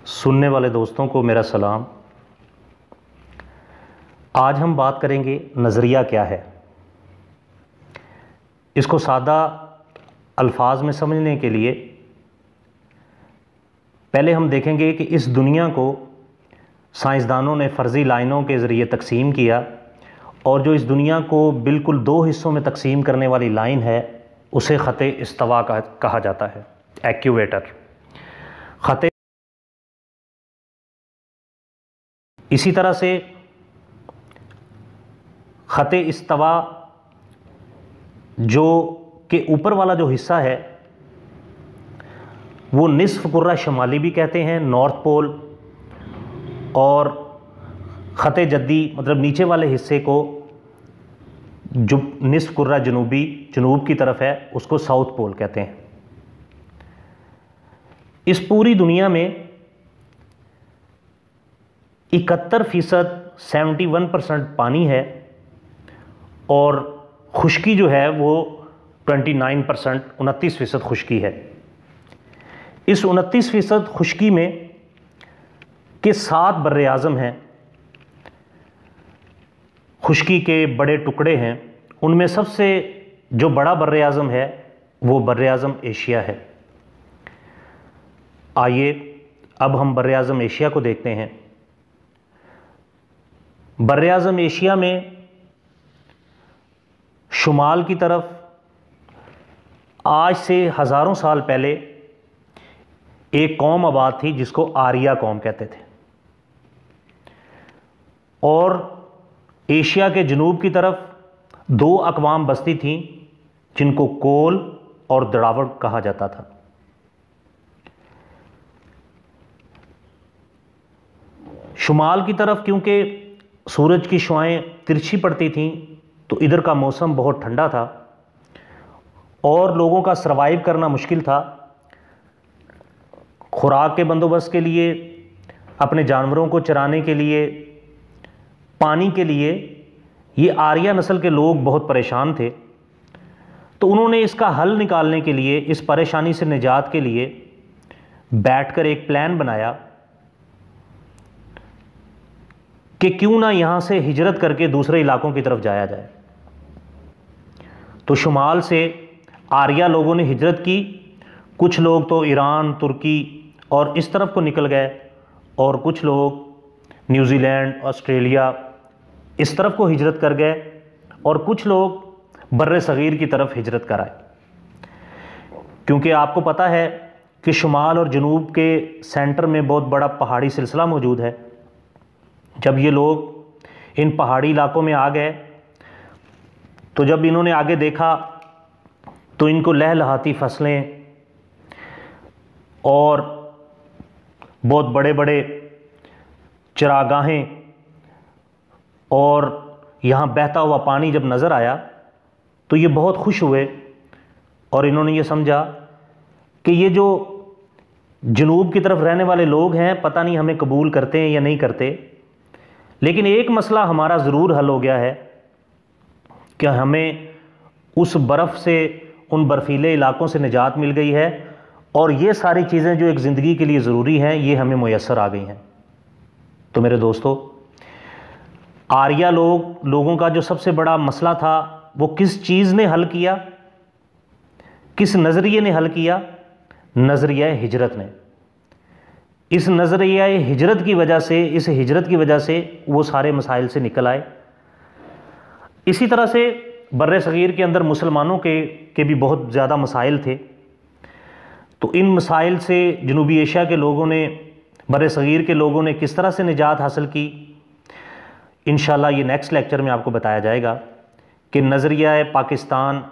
सुनने वाले दोस्तों को मेरा सलाम। आज हम बात करेंगे नज़रिया क्या है। इसको सादा अल्फाज में समझने के लिए पहले हम देखेंगे कि इस दुनिया को साइंसदानों ने फ़र्ज़ी लाइनों के ज़रिए तकसीम किया और जो इस दुनिया को बिल्कुल दो हिस्सों में तकसीम करने वाली लाइन है उसे ख़त-ए इस्तवा कहा जाता है, एक्यूवेटर। ख़त इसी तरह से ख़त-ए इस्तवा जो के ऊपर वाला जो हिस्सा है वो निस्फ़ कुर्रा शुमाली भी कहते हैं, नॉर्थ पोल, और ख़त-ए जद्दी मतलब नीचे वाले हिस्से को जो निस्फ़ कुर्रा जनूब की तरफ है उसको साउथ पोल कहते हैं। इस पूरी दुनिया में 71% 71% पानी है और खुश्की जो है वो 29% 29% खुश्की है। इस 29% खुश्की में के 7 बर्रे आज़म हैं, खुश्की के बड़े टुकड़े हैं। उनमें सबसे जो बड़ा बर्रे आज़म है वो बर्रे आज़म एशिया है। आइए अब हम बर्रे आज़म एशिया को देखते हैं। बर्रे आज़म एशिया में शुमाल की तरफ आज से हज़ारों साल पहले एक कौम आबाद थी जिसको आर्या कौम कहते थे, और एशिया के जनूब की तरफ 2 अक़वाम बसती थीं जिनको कोल और द्रावड़ कहा जाता था। शुमाल की तरफ क्योंकि सूरज की शुआएं तिरछी पड़ती थीं तो इधर का मौसम बहुत ठंडा था और लोगों का सर्वाइव करना मुश्किल था। खुराक के बंदोबस्त के लिए, अपने जानवरों को चराने के लिए, पानी के लिए ये आर्या नस्ल के लोग बहुत परेशान थे। तो उन्होंने इसका हल निकालने के लिए, इस परेशानी से निजात के लिए बैठकर एक प्लान बनाया कि क्यों ना यहाँ से हिजरत करके दूसरे इलाकों की तरफ जाया जाए। तो शुमाल से आर्या लोगों ने हिजरत की। कुछ लोग तो ईरान, तुर्की और इस तरफ को निकल गए और कुछ लोग न्यूजीलैंड, ऑस्ट्रेलिया इस तरफ को हिजरत कर गए और कुछ लोग बर्रे सगीर की तरफ हिजरत कर आए। क्योंकि आपको पता है कि शुमाल और जनूब के सेंटर में बहुत बड़ा पहाड़ी सिलसिला मौजूद है। जब ये लोग इन पहाड़ी इलाकों में आ गए तो जब इन्होंने आगे देखा तो इनको लहलहाती फसलें और बहुत बड़े बड़े चरागाहें और यहाँ बहता हुआ पानी जब नज़र आया तो ये बहुत खुश हुए और इन्होंने ये समझा कि ये जो जनूब की तरफ रहने वाले लोग हैं पता नहीं हमें कबूल करते हैं या नहीं करते, लेकिन एक मसला हमारा ज़रूर हल हो गया है कि हमें उस बर्फ़ से, उन बर्फ़ीले इलाकों से निजात मिल गई है और ये सारी चीज़ें जो एक ज़िंदगी के लिए ज़रूरी हैं ये हमें मुयस्सर आ गई हैं। तो मेरे दोस्तों, आर्या लोगों का जो सबसे बड़ा मसला था वो किस चीज़ ने हल किया, किस नज़रिए ने हल किया? नज़रिया हिजरत ने। इस नज़रिया हिजरत की वजह से, इस हिजरत की वजह से वो सारे मसाइल से निकल आए। इसी तरह से बर्रे सगीर के अंदर मुसलमानों के भी बहुत ज़्यादा मसाइल थे। तो इन मसाइल से जनूबी एशिया के लोगों ने, बर्रे सगीर के लोगों ने किस तरह से निजात हासिल की, इंशाल्लाह ये नेक्स्ट लेक्चर में आपको बताया जाएगा कि नज़रिया पाकिस्तान